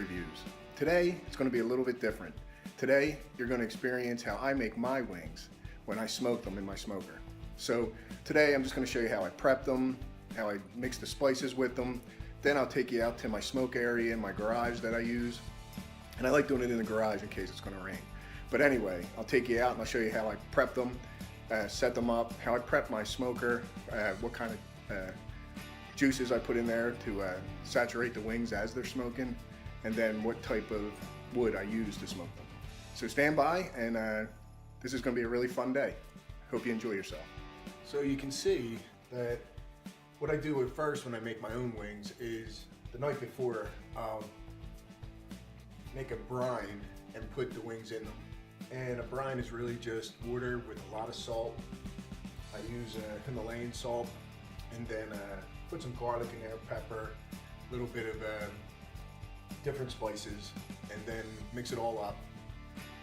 reviews. Today, it's going to be a little bit different. Today, you're going to experience how I make my wings when I smoke them in my smoker. So today, I'm just going to show you how I prep them, how I mix the spices with them. Then I'll take you out to my smoke area in my garage that I use. And I like doing it in the garage in case it's going to rain. But anyway, I'll take you out and I'll show you how I prep them, set them up, how I prep my smoker, what kind of juices I put in there to saturate the wings as they're smoking, and then what type of wood I use to smoke them. So stand by, and this is going to be a really fun day. Hope you enjoy yourself. So you can see that what I do at first when I make my own wings is the night before I'll make a brine and put the wings in them. And a brine is really just water with a lot of salt. I use Himalayan salt, and then put some garlic in there, pepper, a little bit of different spices, and then mix it all up.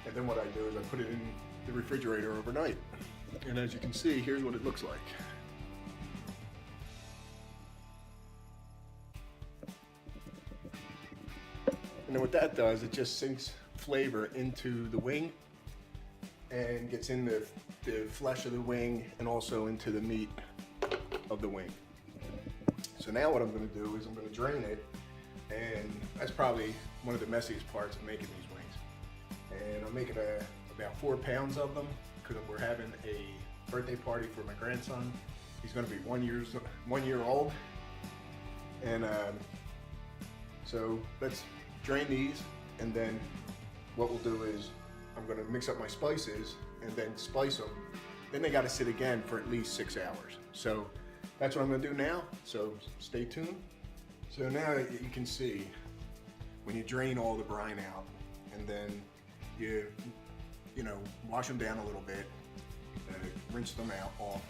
And then what I do is I put it in the refrigerator overnight. And as you can see, here's what it looks like. And then what that does, it just sinks flavor into the wing and gets in the flesh of the wing and also into the meat of the wing. So now what I'm going to do is I'm going to drain it, and that's probably one of the messiest parts of making these wings. And I'm making about 4 pounds of them because we're having a birthday party for my grandson. He's going to be 1 year old. And so let's drain these, and then what we'll do is I'm going to mix up my spices and then spice them. Then they got to sit again for at least 6 hours. So that's what I'm going to do now, so stay tuned. So now you can see when you drain all the brine out, and then you wash them down a little bit, rinse them out off.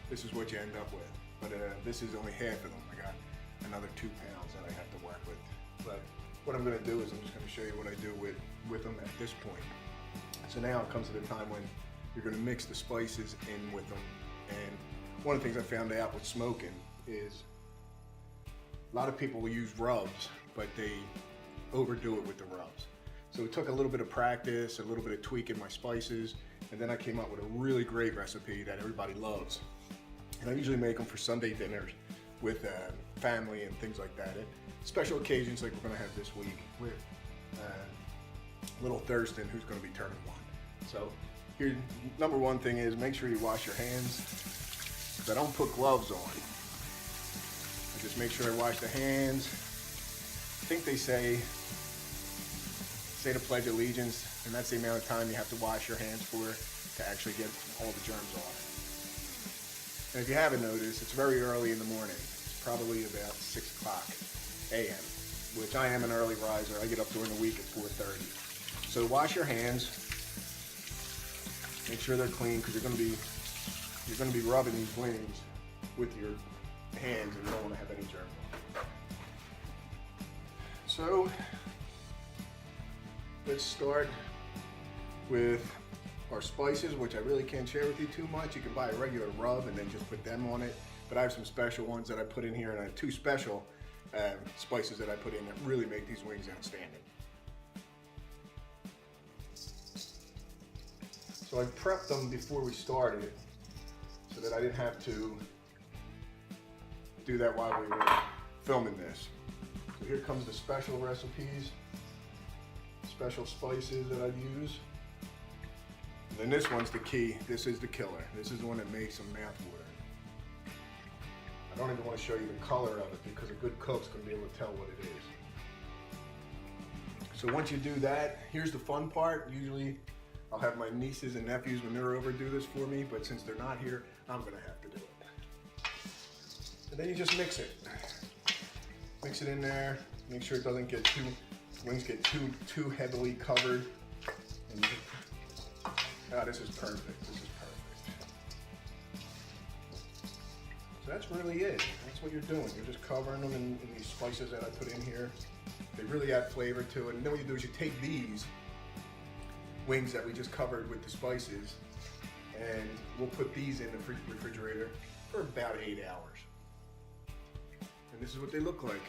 This is what you end up with. But this is only half of them. I got another 2 pounds that I have to work with. But what I'm going to do is I'm just going to show you what I do with them at this point. So now it comes to the time when you're going to mix the spices in with them. And one of the things I found out with smoking is a lot of people will use rubs, but they overdo it with the rubs. So it took a little bit of practice, a little bit of tweaking my spices, and then I came up with a really great recipe that everybody loves. And I usually make them for Sunday dinners with family and things like that. And special occasions like we're going to have this week with little Thurston, who's going to be turning 1. So here, number one thing is make sure you wash your hands. Because I don't put gloves on. I just make sure I wash the hands. I think they say the Pledge of Allegiance, and that's the amount of time you have to wash your hands for to actually get all the germs off. And if you haven't noticed, it's very early in the morning. It's probably about 6 o'clock a.m., which I am an early riser. I get up during the week at 4:30. So wash your hands. Make sure they're clean, because you're going to be rubbing these wings with your hands, and you don't want to have any germs on. So let's start with our spices, which I really can't share with you too much. You can buy a regular rub and then just put them on it, but I have some special ones that I put in here, and I have 2 special spices that I put in that really make these wings outstanding. So I prepped them before we started so that I didn't have to do that while we were filming this. So here comes the special recipes, special spices that I use. And then this one's the key. This is the killer. This is the one that makes them mouth-watering. I don't even want to show you the color of it because a good cook's going to be able to tell what it is. So once you do that, here's the fun part. Usually I'll have my nieces and nephews when they're over do this for me, but since they're not here, I'm going to have to do it. And then you just mix it. Mix it in there. Make sure it doesn't get wings get too heavily covered. And this is perfect. This is perfect. So that's really it. That's what you're doing. You're just covering them in these spices that I put in here. They really add flavor to it. And then what you do is you take these wings that we just covered with the spices, and we'll put these in the refrigerator for about 8 hours. And this is what they look like.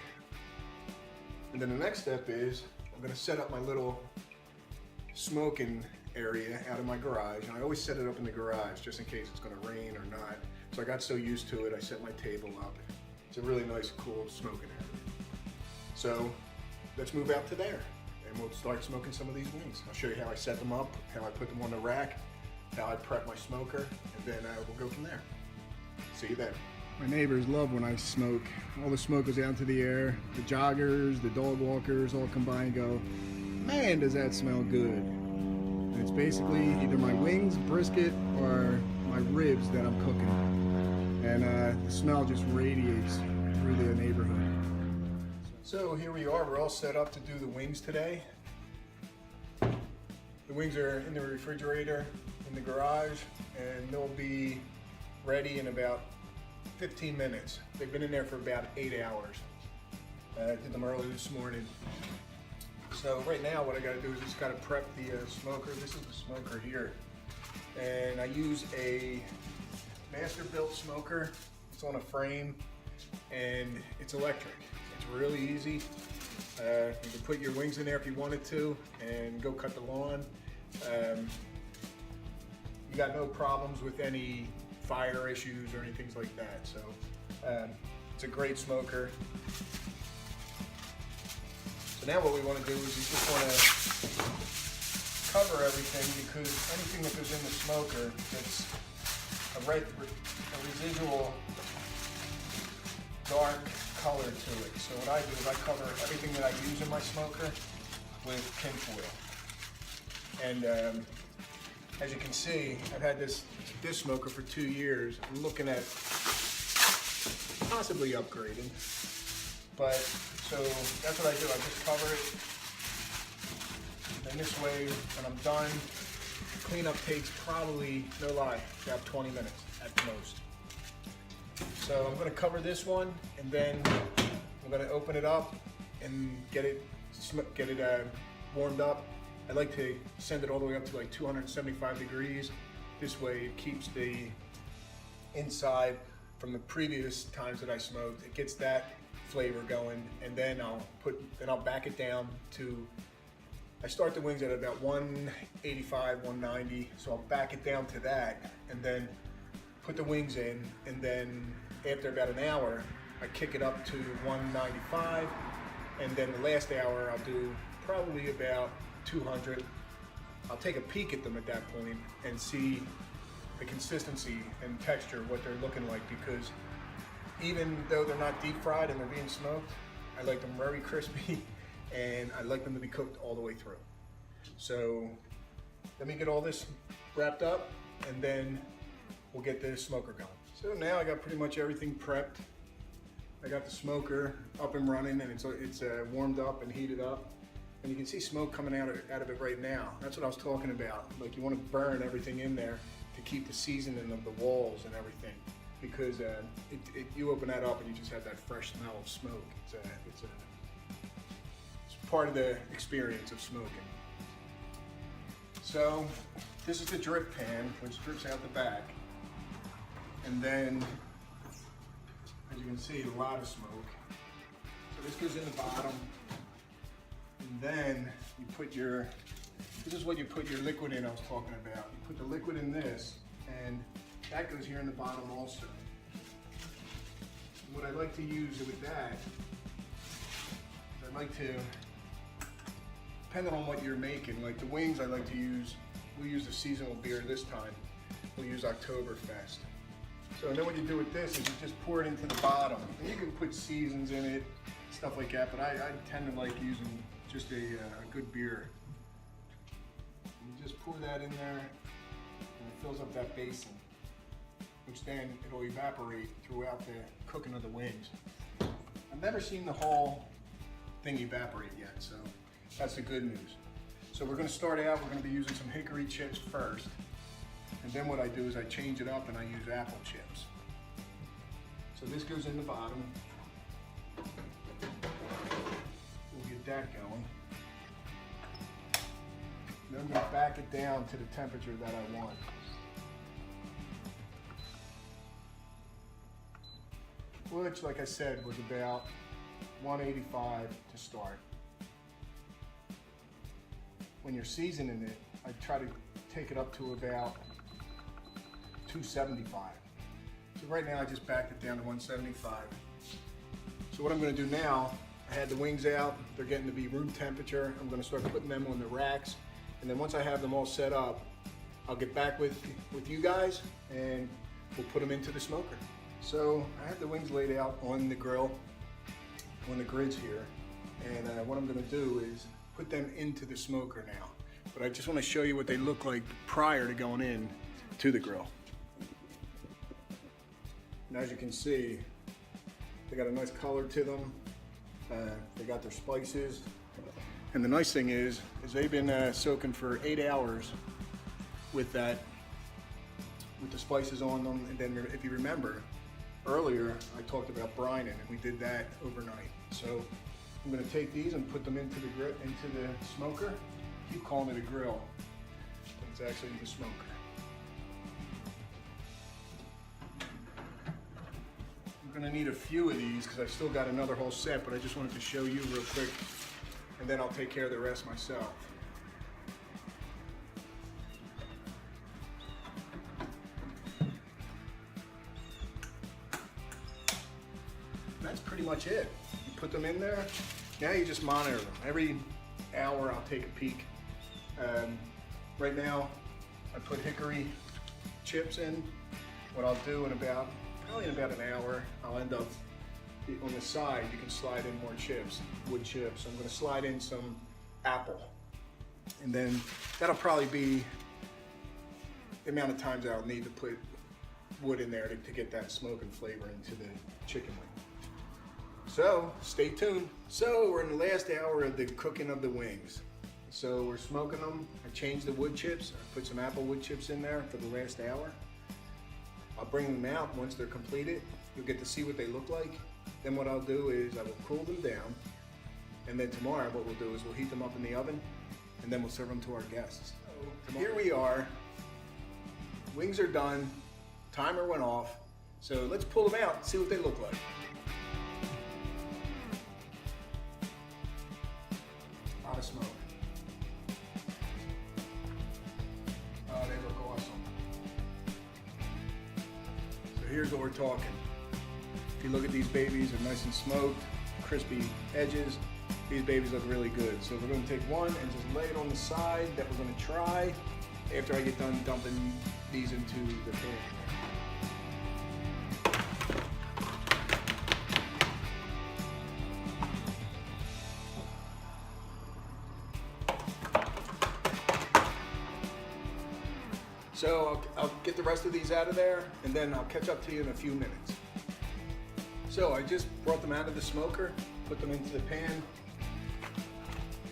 And then the next step is I'm gonna set up my little smoking area out of my garage. And I always set it up in the garage just in case it's gonna rain or not. So I got so used to it, I set my table up. It's a really nice, cool smoking area. So let's move out to there and we'll start smoking some of these wings. I'll show you how I set them up, how I put them on the rack, how I prep my smoker, and then we'll go from there. See you then. My neighbors love when I smoke. All the smoke goes out into the air. The joggers, the dog walkers all come by and go, man, does that smell good. And it's basically either my wings, brisket, or my ribs that I'm cooking. And the smell just radiates through the neighborhood. So here we are, we're all set up to do the wings today. The wings are in the refrigerator in the garage, and they'll be ready in about 15 minutes. They've been in there for about 8 hours. I did them early this morning. So right now what I gotta do is just gotta prep the smoker. This is the smoker here. And I use a master built smoker. It's on a frame and it's electric. It's really easy. You can put your wings in there if you wanted to and go cut the lawn. You got no problems with any fire issues or anything like that. So it's a great smoker. So now what we want to do is we just want to cover everything, because anything that goes in the smoker gets a residual dark color to it. So what I do is I cover everything that I use in my smoker with tinfoil. And as you can see, I've had this smoker for 2 years. I'm looking at possibly upgrading. But, so that's what I do. I just cover it. And this way, when I'm done, cleanup takes probably, no lie, about 20 minutes at most. So I'm gonna cover this one, and then I'm gonna open it up and get it warmed up. I like to send it all the way up to like 275 degrees. This way it keeps the inside from the previous times that I smoked. It gets that flavor going, and then I'll back it down to, I start the wings at about 185, 190. So I'll back it down to that and then put the wings in, and then after about an hour, I kick it up to 195, and then the last hour I'll do probably about 200. I'll take a peek at them at that point and see the consistency and texture, what they're looking like, because even though they're not deep fried and they're being smoked, I like them very crispy and I like them to be cooked all the way through. So let me get all this wrapped up and then we'll get the smoker going. So now I got pretty much everything prepped. I got the smoker up and running, and it's warmed up and heated up. And you can see smoke coming out of it right now. That's what I was talking about. Like, you want to burn everything in there to keep the seasoning of the walls and everything. Because you open that up and you just have that fresh smell of smoke. It's part of the experience of smoking. So this is the drip pan, which drips out the back. And then, as you can see, a lot of smoke. So this goes in the bottom. And then you put this is what you put your liquid in I was talking about. You put the liquid in this, and that goes here in the bottom also. And what I like to use with that is I like to, depending on what you're making, like the wings I like to use, we'll use the seasonal beer this time. We'll use Oktoberfest. So then what you do with this is you just pour it into the bottom. And you can put seasons in it, stuff like that, but I tend to like using just a good beer. And you just pour that in there, and it fills up that basin, which then it'll evaporate throughout the cooking of the wings. I've never seen the whole thing evaporate yet, so that's the good news. So we're gonna start out, we're gonna be using some hickory chips first. And then what I do is I change it up and I use apple chips. So this goes in the bottom. We'll get that going. Then I'm going to back it down to the temperature that I want. Which, like I said, was about 185 to start. when you're seasoning it, I try to take it up to about 275. So right now I just backed it down to 175. So what I'm going to do now, I had the wings out, they're getting to be room temperature. I'm going to start putting them on the racks, and then once I have them all set up, I'll get back with you guys and we'll put them into the smoker. So I have the wings laid out on the grill, on the grids here, and what I'm going to do is put them into the smoker now. But I just want to show you what they look like prior to going in to the grill. And as you can see, they got a nice color to them. They got their spices. And the nice thing is they've been soaking for 8 hours with the spices on them. And then if you remember, earlier I talked about brining, and we did that overnight. So I'm going to take these and put them into the smoker. I keep calling it a grill, but it's actually the smoker. I'm going to need a few of these because I still got another whole set, but I just wanted to show you real quick, and then I'll take care of the rest myself. That's pretty much it. You put them in there. Now you just monitor them. Every hour I'll take a peek. Right now I put hickory chips in. What I'll do probably in about an hour, I'll end up on the side. You can slide in more chips, wood chips. I'm going to slide in some apple, and then that'll probably be the amount of times I'll need to put wood in there to get that smoke and flavor into the chicken wing. So stay tuned. So we're in the last hour of the cooking of the wings. So we're smoking them. I changed the wood chips. I put some apple wood chips in there for the last hour. I'll bring them out once they're completed. You'll get to see what they look like. Then what I'll do is I will cool them down. And then tomorrow what we'll do is we'll heat them up in the oven, and then we'll serve them to our guests. So here we are. Wings are done. Timer went off. So let's pull them out and see what they look like. A lot of smoke. Oh, they look awesome. So here's what we're talking. If you look at these babies, they're nice and smoked, crispy edges. These babies look really good. So we're going to take one and just lay it on the side that we're going to try after I get done dumping these into the pan. So I'll get the rest of these out of there, and then I'll catch up to you in a few minutes. So I just brought them out of the smoker, put them into the pan.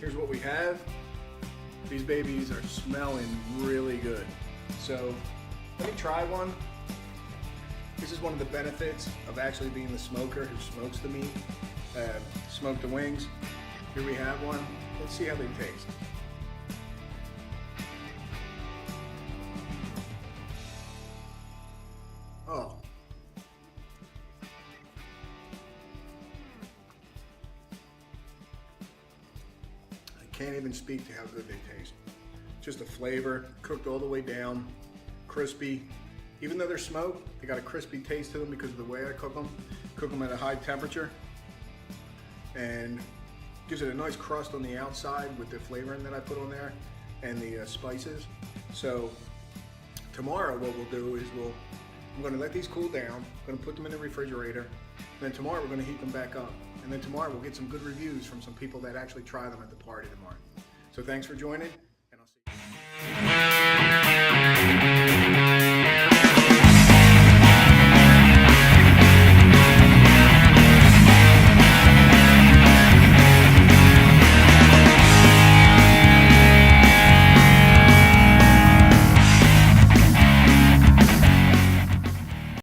Here's what we have. These babies are smelling really good. So let me try one. This is one of the benefits of actually being the smoker who smokes the meat, smoke the wings. Here we have one. Let's see how they taste. Oh. I can't even speak to how good they taste. Just the flavor, cooked all the way down, crispy. Even though they're smoked, they got a crispy taste to them because of the way I cook them. Cook them at a high temperature, and gives it a nice crust on the outside with the flavoring that I put on there and the spices. So tomorrow what we'll do is I'm going to let these cool down. I'm going to put them in the refrigerator. Then tomorrow we're going to heat them back up. And then tomorrow we'll get some good reviews from some people that actually try them at the party tomorrow. So thanks for joining, and I'll see you.